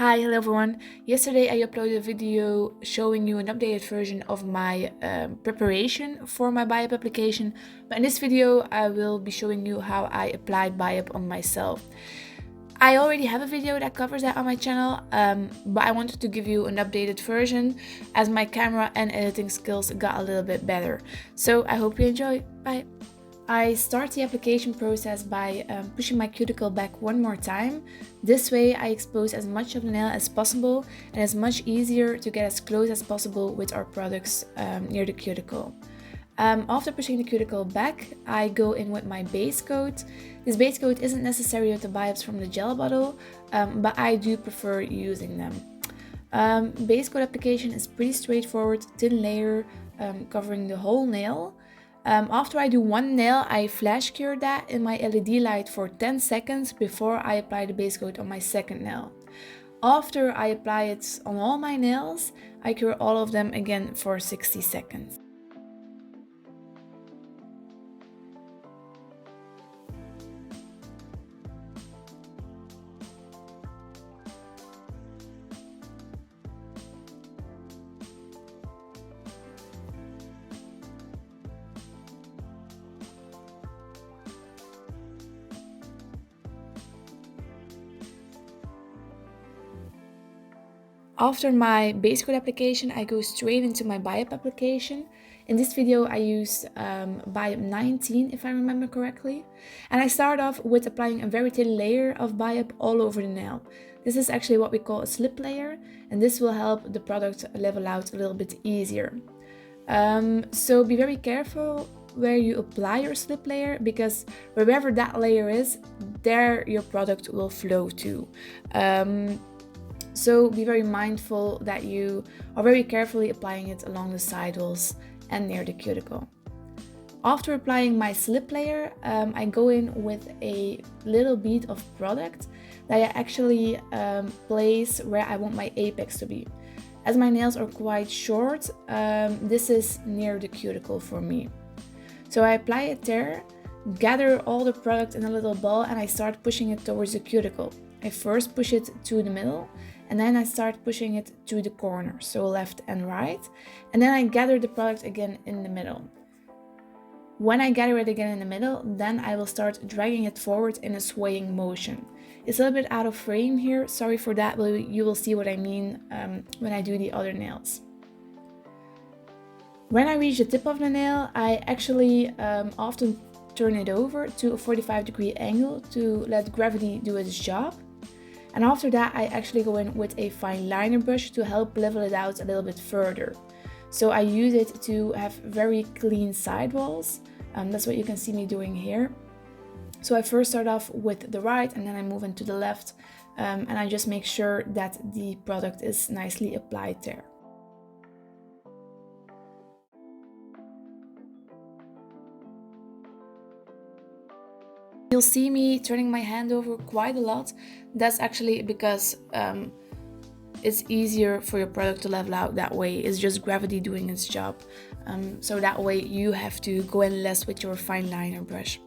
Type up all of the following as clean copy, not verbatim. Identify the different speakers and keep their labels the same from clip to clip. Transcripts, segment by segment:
Speaker 1: Hi, hello everyone. Yesterday I uploaded a video showing you an updated version of my preparation for my Biab application, but in this video I will be showing you how I applied Biab on myself. I already have a video that covers that on my channel, but I wanted to give you an updated version as my camera and editing skills got a little bit better. So I hope you enjoy. Bye! I start the application process by pushing my cuticle back one more time. This way I expose as much of the nail as possible, and it's much easier to get as close as possible with our products near the cuticle. After pushing the cuticle back, I go in with my base coat. This base coat isn't necessary with the Biabs from the gel bottle, but I do prefer using them. Base coat application is pretty straightforward, thin layer covering the whole nail. After I do one nail, I flash cure that in my LED light for 10 seconds before I apply the base coat on my second nail. After I apply it on all my nails, I cure all of them again for 60 seconds. After my base coat application, I go straight into my Biab application. In this video, I used Biab 19, if I remember correctly. And I start off with applying a very thin layer of Biab all over the nail. This is actually what we call a slip layer, and this will help the product level out a little bit easier. So be very careful where you apply your slip layer, because wherever that layer is, there your product will flow to. So be very mindful that you are very carefully applying it along the sidewalls and near the cuticle. After applying my slip layer, I go in with a little bead of product that I actually place where I want my apex to be. As my nails are quite short, this is near the cuticle for me. So I apply it there, gather all the product in a little ball, and I start pushing it towards the cuticle. I first push it to the middle, and then I start pushing it to the corner, so left and right, and then I gather the product again in the middle. When I gather it again in the middle, then I will start dragging it forward in a swaying motion. It's a little bit out of frame here, sorry for that, but you will see what I mean when I do the other nails. When I reach the tip of the nail, I actually often turn it over to a 45-degree angle to let gravity do its job. And after that, I actually go in with a fine liner brush to help level it out a little bit further. So I use it to have very clean sidewalls. That's what you can see me doing here. So I first start off with the right, and then I move into the left, and I just make sure that the product is nicely applied there. You'll see me turning my hand over quite a lot. That's actually because it's easier for your product to level out that way. It's just gravity doing its job. So that way you have to go in less with your fine liner brush.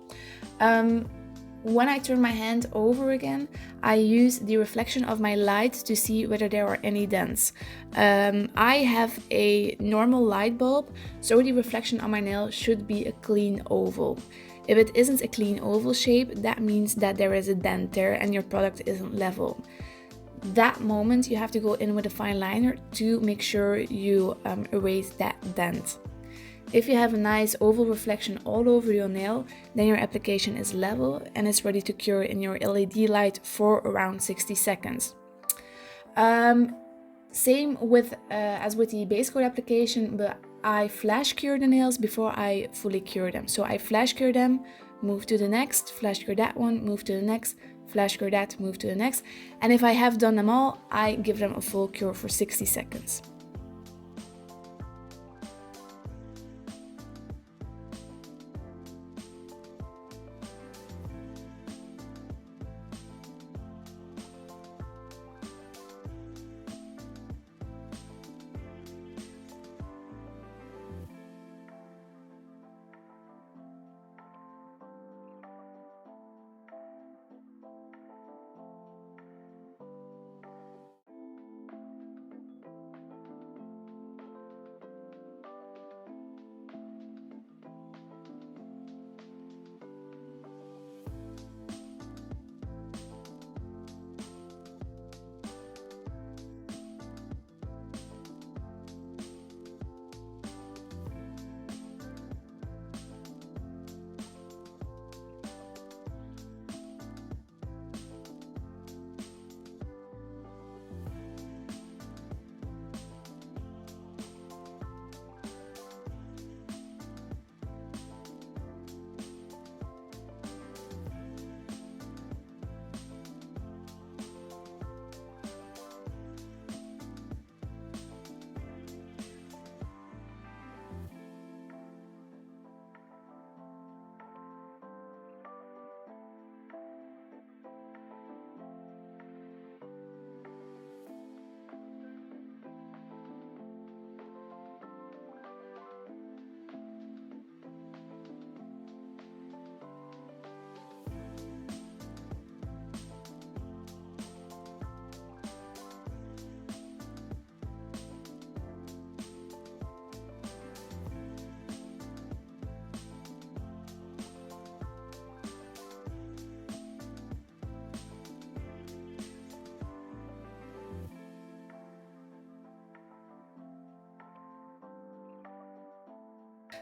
Speaker 1: When I turn my hand over again, I use the reflection of my light to see whether there are any dents. I have a normal light bulb, so the reflection on my nail should be a clean oval. If it isn't a clean oval shape, that means that there is a dent there and your product isn't level. That moment you have to go in with a fine liner to make sure you erase that dent. If you have a nice oval reflection all over your nail, then your application is level and it's ready to cure in your LED light for around 60 seconds. Same with as with the base coat application, but I flash cure the nails before I fully cure them. So I flash cure them, move to the next, flash cure that one, move to the next, flash cure that, move to the next. And if I have done them all, I give them a full cure for 60 seconds.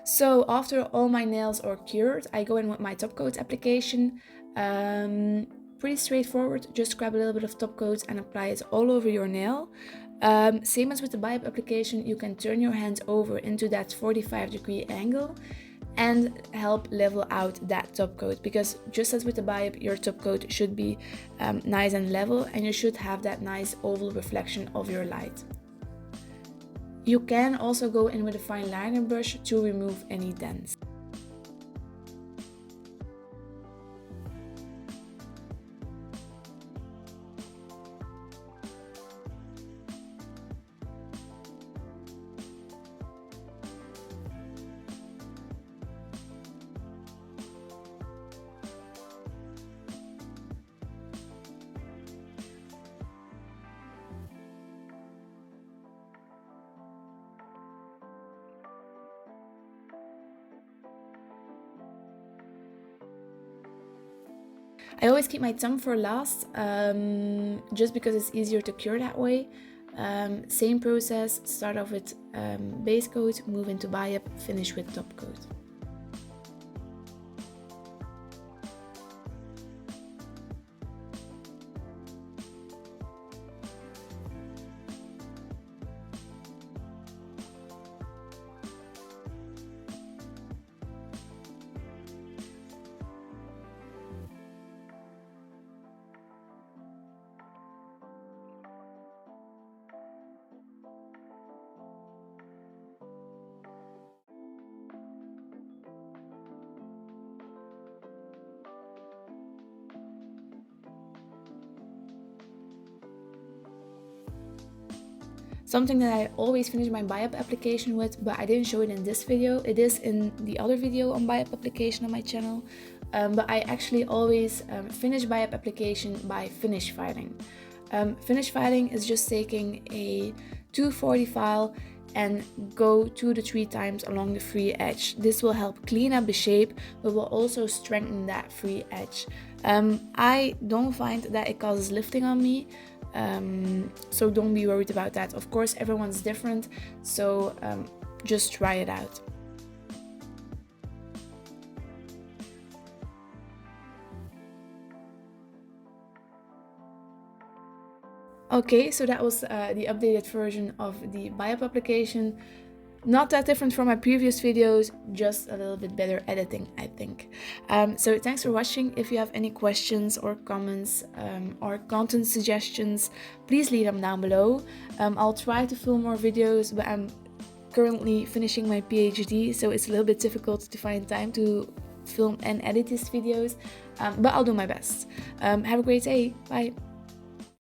Speaker 1: So after all my nails are cured, I go in with my top coat application. Pretty straightforward, just grab a little bit of top coat and apply it all over your nail. Same as with the Biab application, you can turn your hand over into that 45-degree angle and help level out that top coat, because just as with the Biab, your top coat should be nice and level, and you should have that nice oval reflection of your light. You can also go in with a fine liner brush to remove any dents. I always keep my thumb for last, just because it's easier to cure that way. Same process, start off with base coat, move into Biab, finish with top coat. Something that I always finish my Biab application with, but I didn't show it in this video. It is in the other video on Biab application on my channel. But I actually always finish Biab application by finish filing. Finish filing is just taking a 240 file and go 2 to 3 times along the free edge. This will help clean up the shape, but will also strengthen that free edge. I don't find that it causes lifting on me. So don't be worried about that. Of course, everyone's different, so just try it out. Okay, so that was the updated version of the Biab application. Not that different from my previous videos, just a little bit better editing, I think. So thanks for watching. If you have any questions or comments or content suggestions, please leave them down below. I'll try to film more videos, but I'm currently finishing my PhD, so it's a little bit difficult to find time to film and edit these videos, but I'll do my best. Have a great day. Bye.